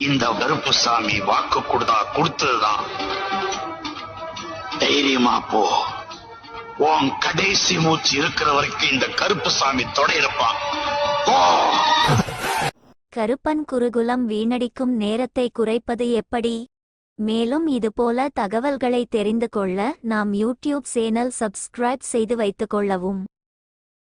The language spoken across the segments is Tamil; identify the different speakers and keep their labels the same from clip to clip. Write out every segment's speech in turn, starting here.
Speaker 1: இந்த கருப்புசாமி வாக்கு கொடுத்ததுதான். தைரியமா போ. உன் கடைசி மூச்சு இருக்கிற வரைக்கும் இந்த கருப்புசாமி தொடையிருப்பான்.
Speaker 2: கருப்பன் குருகுலம் வீணடிக்கும் நேரத்தை குறைப்பது எப்படி? மேலும் இதுபோல தகவல்களை தெரிந்து கொள்ள நாம் யூடியூப் சேனல் சப்ஸ்கிரைப் செய்து வைத்துக் கொள்ளவும்.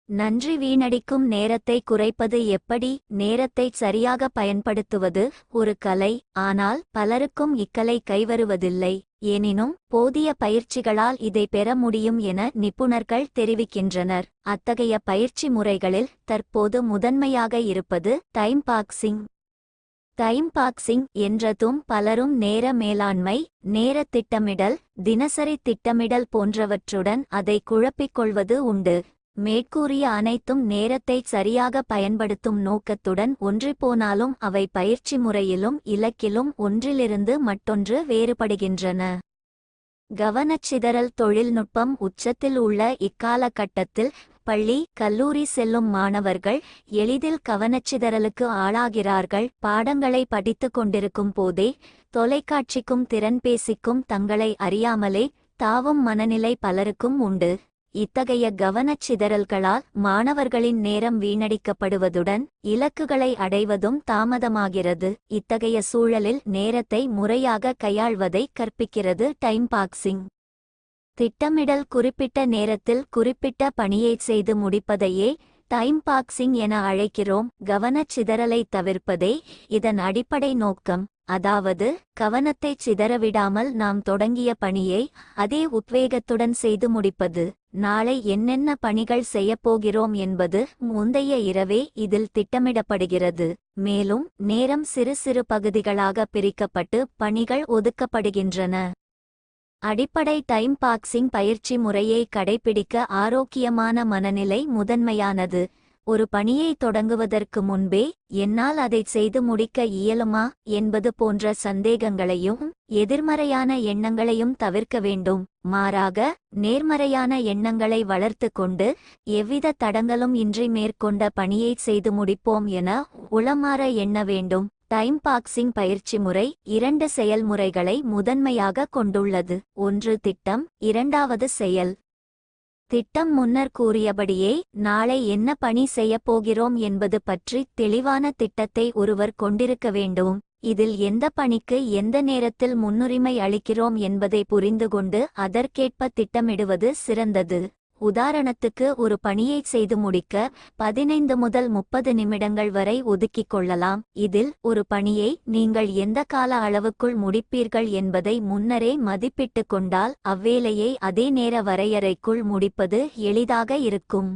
Speaker 2: நன்றி. வீணடிக்கும் நேரத்தை குறைப்பது எப்படி? நேரத்தை சரியாக பயன்படுத்துவது ஒரு கலை. ஆனால் பலருக்கும் இக்கலை கைவருவதில்லை. எனினும் போதிய பயிற்சிகளால் இதை பெற முடியும் என நிபுணர்கள் தெரிவிக்கின்றனர். அத்தகைய பயிற்சி முறைகளில் தற்போது முதன்மையாக இருப்பது டைம் பாக்சிங். டைம் பாக்சிங் என்றதும் பலரும் நேர மேலாண்மை, நேர திட்டமிடல், தினசரி திட்டமிடல் போன்றவற்றுடன் அதை குழப்பிக்கொள்வது உண்டு. மேற்கூறிய அனைத்தும் நேரத்தை சரியாக பயன்படுத்தும் நோக்கத்துடன் ஒன்றிப்போனாலும் அவை பயிற்சி முறையிலும் இலக்கிலும் ஒன்றிலிருந்து மற்றொன்று வேறுபடுகின்றன. கவனச்சிதறல் தொழில்நுட்பம் உச்சத்தில் உள்ள இக்காலகட்டத்தில் பள்ளி, கல்லூரி செல்லும் மாணவர்கள் எளிதில் கவனச்சிதறலுக்கு ஆளாகிறார்கள். பாடங்களை படித்து கொண்டிருக்கும் போதே தொலைக்காட்சிக்கும் திறன்பேசிக்கும் தங்களை அறியாமலே தாவும் மனநிலை பலருக்கும் உண்டு. இத்தகைய கவனச்சிதறல்களால் மாணவர்களின் நேரம் வீணடிக்கப்படுவதுடன் இலக்குகளை அடைவதும் தாமதமாகிறது. இத்தகைய சூழலில் நேரத்தை முறையாக கையாள்வதை கற்பிக்கிறது டைம் பாக்சிங். திட்டமிடல். குறிப்பிட்ட நேரத்தில் குறிப்பிட்ட பணியை செய்து முடிப்பதையே டைம் பாக்சிங் என அழைக்கிறோம். கவனச்சிதறலை தவிர்ப்பதே இதன் அடிப்படை நோக்கம். அதாவது கவனத்தை சிதறவிடாமல் நாம் தொடங்கிய பணியை அதே உத்வேகத்துடன் செய்து முடிப்பது. நாளை என்னென்ன பணிகள் செய்யப்போகிறோம் என்பது முந்தைய இரவே இதில் திட்டமிடப்படுகிறது. மேலும் நேரம் சிறு சிறு பகுதிகளாக பிரிக்கப்பட்டு பணிகள் ஒதுக்கப்படுகின்றன. அடிப்படை டைம் பாக்சிங் பயிற்சி முறையை கடைபிடிக்க ஆரோக்கியமான மனநிலை முதன்மையானது. ஒரு பணியை தொடங்குவதற்கு முன்பே என்னால் அதை செய்து முடிக்க இயலுமா என்பது போன்ற சந்தேகங்களையும் எதிர்மறையான எண்ணங்களையும் தவிர்க்க வேண்டும். மாறாக நேர்மறையான எண்ணங்களை வளர்த்து கொண்டு எவ்வித தடங்களும் இன்றி மேற்கொண்ட பணியை செய்து முடிப்போம் என உளமாற எண்ண வேண்டும். டைம் பாக்சிங் பயிற்சி முறை 2 செயல்முறைகளை முதன்மையாக கொண்டுள்ளது. ஒன்று திட்டம், இரண்டாவது செயல். திட்டம். முன்னர் கூறியபடியே நாளை என்ன பணி செய்யப்போகிறோம் என்பது பற்றி தெளிவான திட்டத்தை ஒருவர் கொண்டிருக்க வேண்டும். இதில் எந்த பணிக்கு எந்த நேரத்தில் முன்னுரிமை அளிக்கிறோம் என்பதை புரிந்துகொண்டு அதற்கேற்ப திட்டமிடுவது சிறந்தது. உதாரணத்துக்கு ஒரு பணியை செய்து முடிக்க 15 முதல் 30 நிமிடங்கள் வரை ஒதுக்கிக் கொள்ளலாம். இதில் ஒரு பணியை நீங்கள் எந்த கால அளவுக்குள் முடிப்பீர்கள் என்பதை முன்னரே மதிப்பிட்டு கொண்டால் அவ்வேளையை அதே நேர வரையறைக்குள் முடிப்பது எளிதாக இருக்கும்.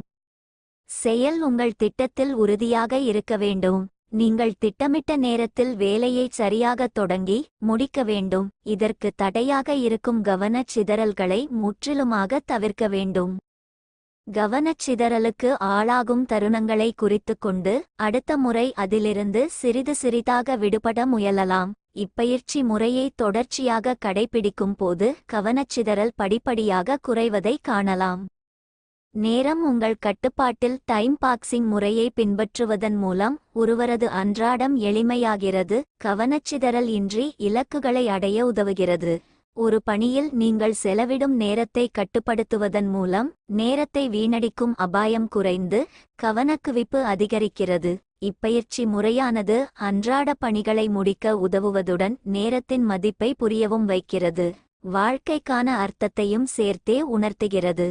Speaker 2: செயல். உங்கள் திட்டத்தில் உறுதியாக இருக்க வேண்டும். நீங்கள் திட்டமிட்ட நேரத்தில் வேலையை சரியாக தொடங்கி முடிக்க வேண்டும். இதற்கு தடையாக இருக்கும் கவனச்சிதறல்களை முற்றிலுமாக தவிர்க்க வேண்டும். கவனச்சிதறலுக்கு ஆளாகும் தருணங்களை குறித்து கொண்டு அடுத்த முறை அதிலிருந்து சிறிது சிறிதாக விடுபட முயலலாம். இப்பயிற்சி முறையை தொடர்ச்சியாக கடைபிடிக்கும் போது கவனச்சிதறல் படிப்படியாக குறைவதை காணலாம். நேரம். உங்கள் கட்டுப்பாட்டில் டைம் பாக்சிங் முறையை பின்பற்றுவதன் மூலம் ஒருவரது அன்றாடம் எளிமையாகிறது. கவனச்சிதறல் இன்றி இலக்குகளை அடைய உதவுகிறது. ஒரு பணியில் நீங்கள் செலவிடும் நேரத்தை கட்டுப்படுத்துவதன் மூலம் நேரத்தை வீணடிக்கும் அபாயம் குறைந்து கவனக்குவிப்பு அதிகரிக்கிறது. இப்பயிற்சி முறையானது அன்றாட பணிகளை முடிக்க உதவுவதுடன் நேரத்தின் மதிப்பை புரியவும் வைக்கிறது. வாழ்க்கைக்கான அர்த்தத்தையும் சேர்த்தே உணர்த்துகிறது.